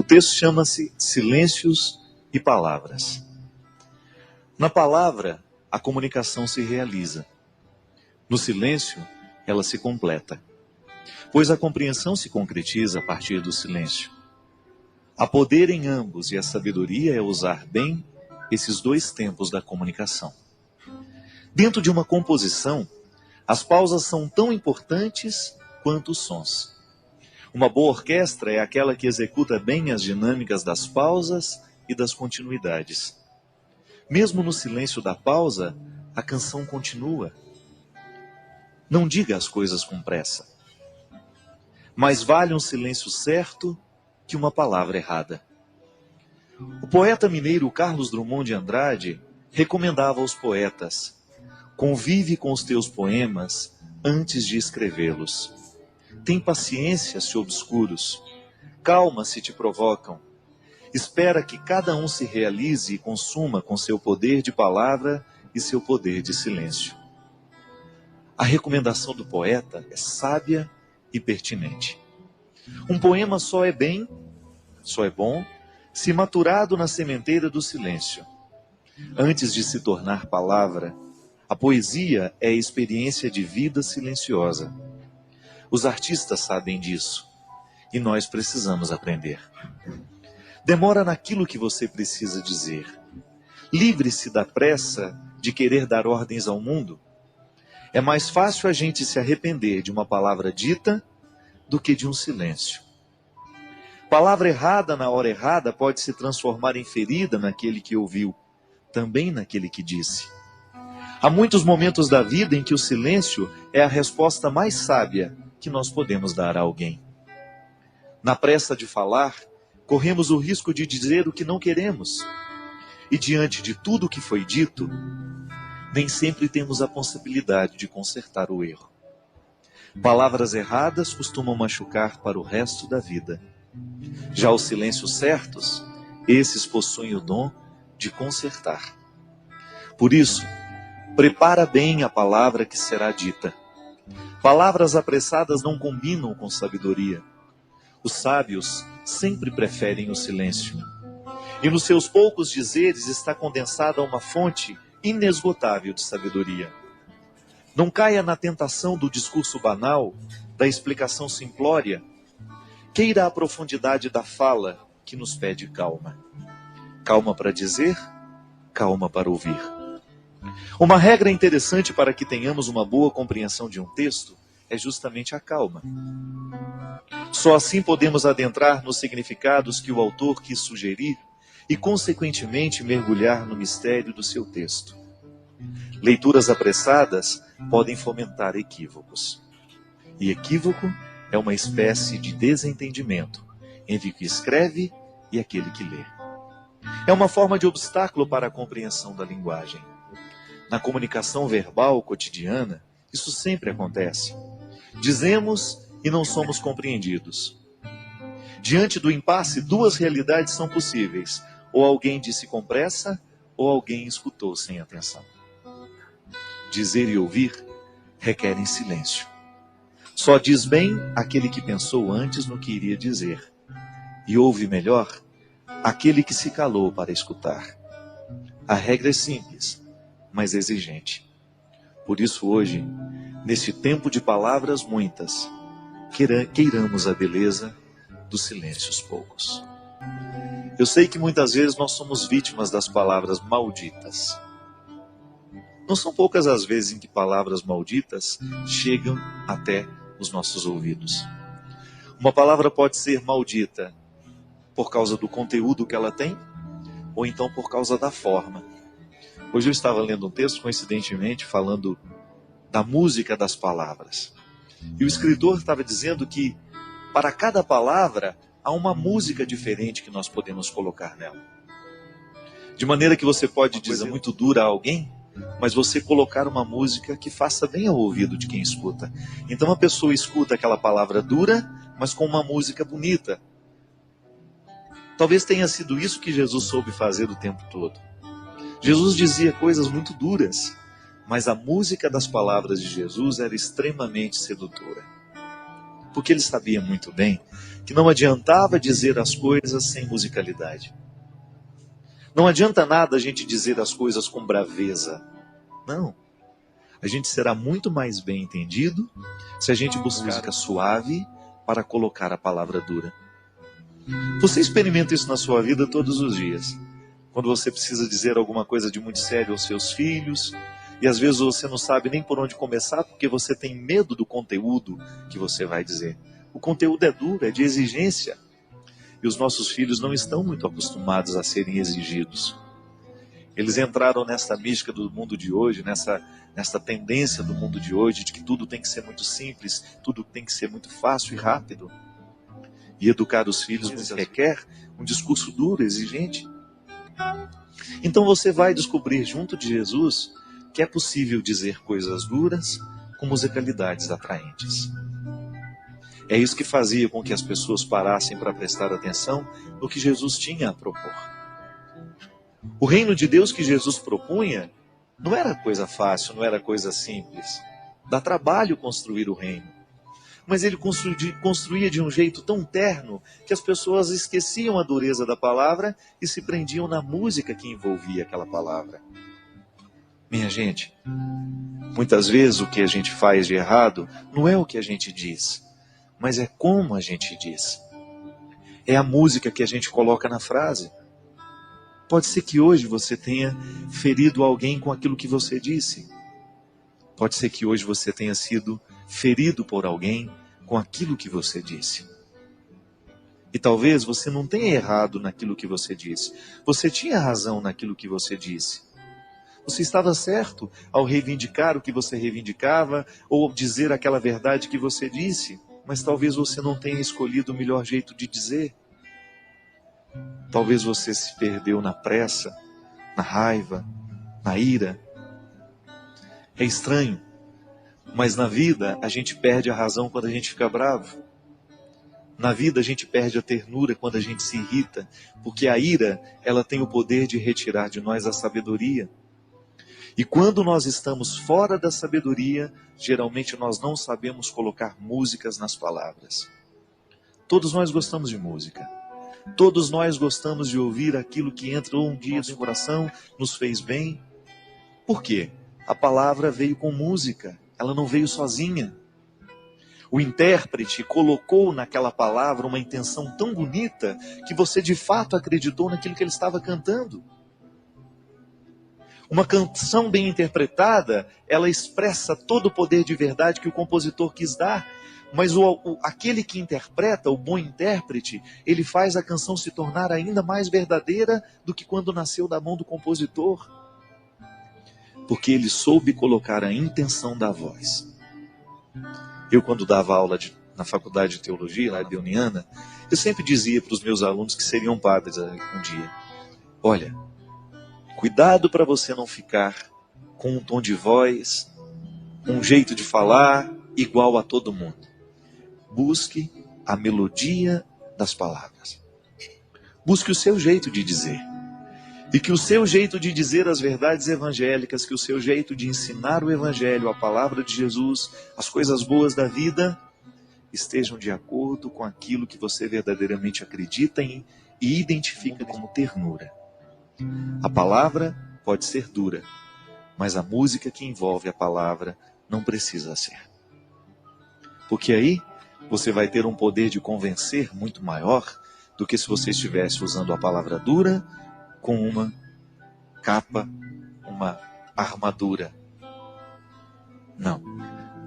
O texto chama-se Silêncios e Palavras. Na palavra, a comunicação se realiza. No silêncio, ela se completa. Pois a compreensão se concretiza a partir do silêncio. Há poder em ambos e a sabedoria é usar bem esses dois tempos da comunicação. Dentro de uma composição, as pausas são tão importantes quanto os sons. Uma boa orquestra é aquela que executa bem as dinâmicas das pausas e das continuidades. Mesmo no silêncio da pausa, a canção continua. Não diga as coisas com pressa. Mais vale um silêncio certo que uma palavra errada. O poeta mineiro Carlos Drummond de Andrade recomendava aos poetas: convive com os teus poemas antes de escrevê-los. Tem paciência se obscuros. Calma se te provocam. Espera que cada um se realize e consuma com seu poder de palavra e seu poder de silêncio. A recomendação do poeta é sábia e pertinente. Um poema só é bom, se maturado na sementeira do silêncio. Antes de se tornar palavra, a poesia é a experiência de vida silenciosa. Os artistas sabem disso, e nós precisamos aprender. Demora naquilo que você precisa dizer. Livre-se da pressa de querer dar ordens ao mundo. É mais fácil a gente se arrepender de uma palavra dita do que de um silêncio. Palavra errada na hora errada pode se transformar em ferida naquele que ouviu, também naquele que disse. Há muitos momentos da vida em que o silêncio é a resposta mais sábia que nós podemos dar a alguém. Na pressa de falar, corremos o risco de dizer o que não queremos. E diante de tudo o que foi dito, nem sempre temos a possibilidade de consertar o erro. Palavras erradas costumam machucar para o resto da vida. Já os silêncios certos, esses possuem o dom de consertar. Por isso, prepara bem a palavra que será dita. Palavras apressadas não combinam com sabedoria. Os sábios sempre preferem o silêncio. E nos seus poucos dizeres está condensada uma fonte inesgotável de sabedoria. Não caia na tentação do discurso banal, da explicação simplória. Queira a profundidade da fala que nos pede calma. Calma para dizer, calma para ouvir. Uma regra interessante para que tenhamos uma boa compreensão de um texto é justamente a calma. Só assim podemos adentrar nos significados que o autor quis sugerir e, consequentemente, mergulhar no mistério do seu texto. Leituras apressadas podem fomentar equívocos. E equívoco é uma espécie de desentendimento entre o que escreve e aquele que lê. É uma forma de obstáculo para a compreensão da linguagem. Na comunicação verbal cotidiana, isso sempre acontece. Dizemos e não somos compreendidos. Diante do impasse, duas realidades são possíveis. Ou alguém disse com pressa, ou alguém escutou sem atenção. Dizer e ouvir requerem silêncio. Só diz bem aquele que pensou antes no que iria dizer. E ouve melhor aquele que se calou para escutar. A regra é simples, mas exigente. Por isso hoje, neste tempo de palavras muitas, queiramos a beleza dos silêncios poucos. Eu sei que muitas vezes nós somos vítimas das palavras malditas. Não são poucas as vezes em que palavras malditas chegam até os nossos ouvidos. Uma palavra pode ser maldita por causa do conteúdo que ela tem, ou então por causa da forma. Hoje eu estava lendo um texto, coincidentemente, falando da música das palavras. E o escritor estava dizendo que para cada palavra há uma música diferente que nós podemos colocar nela. De maneira que você pode dizer muito dura a alguém, mas você colocar uma música que faça bem ao ouvido de quem escuta. Então a pessoa escuta aquela palavra dura, mas com uma música bonita. Talvez tenha sido isso que Jesus soube fazer o tempo todo. Jesus dizia coisas muito duras, mas a música das palavras de Jesus era extremamente sedutora. Porque ele sabia muito bem que não adiantava dizer as coisas sem musicalidade. Não adianta nada a gente dizer as coisas com braveza. Não. A gente será muito mais bem entendido se a gente buscar música suave para colocar a palavra dura. Você experimenta isso na sua vida todos os dias. Quando você precisa dizer alguma coisa de muito sério aos seus filhos, e às vezes você não sabe nem por onde começar porque você tem medo do conteúdo que você vai dizer. O conteúdo é duro, é de exigência. E os nossos filhos não estão muito acostumados a serem exigidos. Eles entraram nessa mística do mundo de hoje, nessa tendência do mundo de hoje, de que tudo tem que ser muito simples, tudo tem que ser muito fácil e rápido. E educar os filhos requer um discurso duro, exigente. Então você vai descobrir junto de Jesus que é possível dizer coisas duras com musicalidades atraentes. É isso que fazia com que as pessoas parassem para prestar atenção no que Jesus tinha a propor. O reino de Deus que Jesus propunha não era coisa fácil, não era coisa simples. Dá trabalho construir o reino. Mas ele construía de um jeito tão terno que as pessoas esqueciam a dureza da palavra e se prendiam na música que envolvia aquela palavra. Minha gente, muitas vezes o que a gente faz de errado não é o que a gente diz, mas é como a gente diz. É a música que a gente coloca na frase. Pode ser que hoje você tenha ferido alguém com aquilo que você disse. Pode ser que hoje você tenha sido ferido por alguém com aquilo que você disse. E talvez você não tenha errado naquilo que você disse. Você tinha razão naquilo que você disse. Você estava certo ao reivindicar o que você reivindicava ou dizer aquela verdade que você disse. Mas talvez você não tenha escolhido o melhor jeito de dizer. Talvez você se perdeu na pressa, na raiva, na ira. É estranho, mas na vida a gente perde a razão quando a gente fica bravo. Na vida a gente perde a ternura quando a gente se irrita, porque a ira, ela tem o poder de retirar de nós a sabedoria. E quando nós estamos fora da sabedoria, geralmente nós não sabemos colocar músicas nas palavras. Todos nós gostamos de música. Todos nós gostamos de ouvir aquilo que entrou um dia no coração, nos fez bem. Por quê? A palavra veio com música, ela não veio sozinha. O intérprete colocou naquela palavra uma intenção tão bonita que você de fato acreditou naquilo que ele estava cantando. Uma canção bem interpretada, ela expressa todo o poder de verdade que o compositor quis dar. Mas aquele que interpreta, o bom intérprete, ele faz a canção se tornar ainda mais verdadeira do que quando nasceu da mão do compositor. Porque ele soube colocar a intenção da voz. Eu, quando dava aula na faculdade de teologia, lá de Uniana, eu sempre dizia para os meus alunos que seriam padres um dia: olha, cuidado para você não ficar com um tom de voz, um jeito de falar igual a todo mundo. Busque a melodia das palavras. Busque o seu jeito de dizer. E que o seu jeito de dizer as verdades evangélicas, que o seu jeito de ensinar o evangelho, a palavra de Jesus, as coisas boas da vida, estejam de acordo com aquilo que você verdadeiramente acredita em e identifica como ternura. A palavra pode ser dura, mas a música que envolve a palavra não precisa ser. Porque aí você vai ter um poder de convencer muito maior do que se você estivesse usando a palavra dura com uma capa, uma armadura. Não.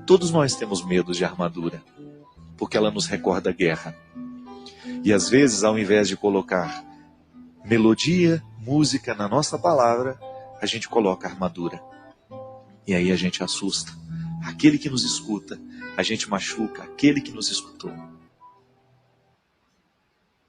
Todos nós temos medo de armadura, porque ela nos recorda a guerra. E às vezes, ao invés de colocar melodia, música na nossa palavra, a gente coloca armadura. E aí a gente assusta aquele que nos escuta, a gente machuca aquele que nos escutou.